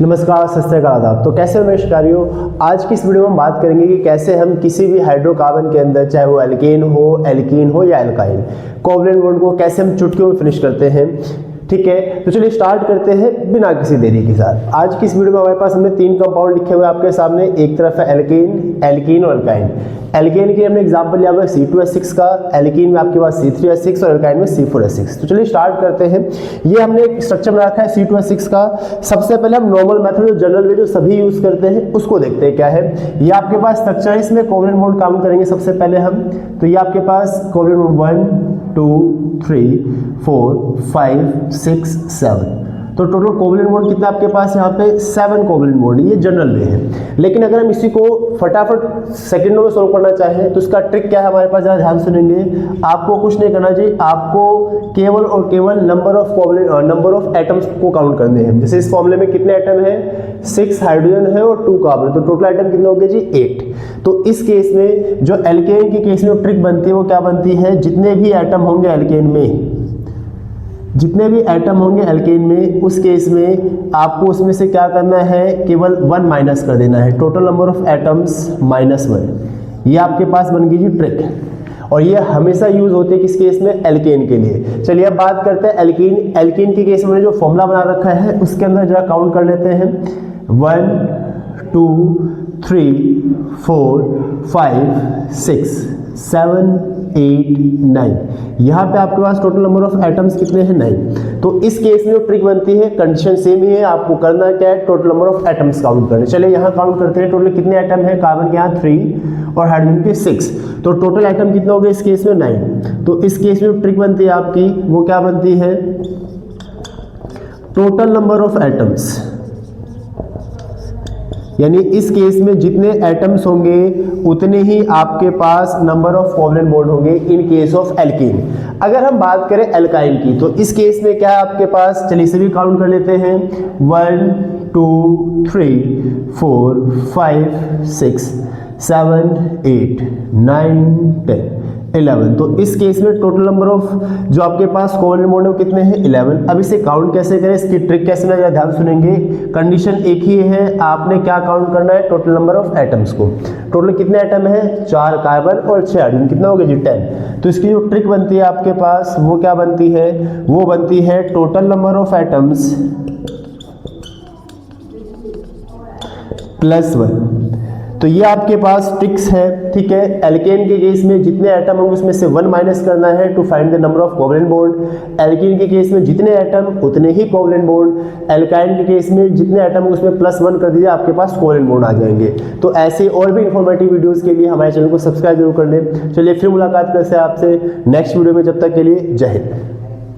नमस्कार, सत श्री अकाल, आदाब। तो कैसे हो मेरे शिकारियों। आज की इस वीडियो में हम बात करेंगे कि कैसे हम किसी भी हाइड्रोकार्बन के अंदर, चाहे वो एल्केन हो, एल्कीन हो या एल्काइन, कोवलेंट बॉन्ड को कैसे हम चुटकियों में फिनिश करते हैं। ठीक है, तो चलिए स्टार्ट करते हैं बिना किसी देरी के साथ। आज की इस वीडियो में हमारे पास हमने 3 कंपाउंड लिखे हुए आपके सामने। एक तरफ है एल्केन, एल्कीन और एल्काइन। एल्केन की हमने एग्जांपल लिया हुआ है C2H6 का, एल्कीन में आपके पास C3H6 और एल्काइन में C4H6। तो चलिए स्टार्ट करते हैं। ये हमने एक स्ट्रक्चर बना रखा है C2H6 का। सबसे पहले हम नॉर्मल मेथड जो जनरल वे जो सभी यूज करते हैं उसको देखते हैं क्या है। ये आपके पास स्ट्रक्चर है, इसमें कोवलेंट बॉन्ड काउंट करेंगे सबसे पहले हम। तो ये आपके पास कोवलेंट बॉन्ड 1 2 3 4 5 6 7। तो टोटल कोवलेंट बॉन्ड कितना आपके पास यहाँ पे 7 कोवलेंट बॉन्ड। ये जनरल वे है, लेकिन अगर हम इसी को फटाफट सेकंडों में सोल्व करना चाहें तो इसका ट्रिक क्या है हमारे पास, जरा ध्यान सुनेंगे। आपको कुछ नहीं करना चाहिए, आपको केवल और केवल नंबर ऑफ एटम्स को काउंट करने हैं। जैसे इस फॉर्मूले में कितने एटम है, 6 हाइड्रोजन है और 2 कार्बन, तो टोटल आइटम कितने हो गए जी 8। तो इस केस में जो एल्केन के केस में ट्रिक बनती है वो क्या बनती है, जितने भी एटम होंगे एल्केन में, जितने भी एटम होंगे एल्केन में, उस केस में आपको उसमें से क्या करना है, केवल 1 माइनस कर देना है। Total number of atoms -1। ये आपके पास बन गई जी ट्रिक, और ये हमेशा यूज होती है किस केस में, एल्केन के लिए। चलिए अब बात करते हैं एल्कीन। एल्कीन के केस में जो फॉर्मूला बना रखा है उसके अंदर जरा काउंट कर लेते हैं। 1 2 3 4 5 6 7 8 9। यहाँ पे आपके पास टोटल नंबर ऑफ एटम्स कितने हैं, 9। तो इस केस में जो ट्रिक बनती है कंडीशन सेम ही है, आपको करना क्या है, total number of atoms count करने। चलिए यहाँ काउंट करते हैं टोटल कितने एटम है। कार्बन के यहाँ 3 और हाइड्रोजन के 6, तो टोटल आइटम कितना हो गया इस केस में 9। तो इस केस में जो ट्रिक बनती है आपकी वो क्या बनती है, टोटल नंबर ऑफ एटम्स, यानी इस केस में जितने एटम्स होंगे उतने ही आपके पास नंबर ऑफ कोवलेंट बॉन्ड होंगे इन केस ऑफ एल्कीन। अगर हम बात करें एल्काइन की तो इस केस में क्या है आपके पास, चलिए इसे भी काउंट कर लेते हैं। 1 2 3 4 5 6 7 8 9 10 11। तो इस केस में टोटल नंबर ऑफ जो आपके पास कोवलेंट बॉन्ड है कितने हैं, 11। अब इसे काउंट कैसे करें, इसकी ट्रिक कैसे ना, ध्यान सुनेंगे। कंडीशन एक ही है, आपने क्या काउंट करना है, टोटल नंबर ऑफ एटम्स को। टोटल कितने एटम है, 4 कार्बन और 6 हाइड्रोजन, कितना हो गया जी 10। तो इसकी जो ट्रिक बनती है आपके पास वो क्या बनती है, वो बनती है टोटल नंबर ऑफ एटम्स +1। तो ये आपके पास ट्रिक्स है, ठीक है। एल्केन के केस में जितने एटम होंगे उसमें से 1 माइनस करना है to find the number of covalent bond. Alkene के केस में जितने एटम उतने ही कोवलेंट बॉन्ड। एल्काइन के केस में जितने एटम होंगे उसमें +1 कर दीजिए, आपके पास कोवलेंट बॉन्ड आ जाएंगे। तो ऐसे और भी इंफॉर्मेटिव वीडियोस के लिए हमारे चैनल को सब्सक्राइब जरूर कर लें। चलिए फिर मुलाकात करते हैं आपसे नेक्स्ट वीडियो में, जब तक के लिए जय हिंद।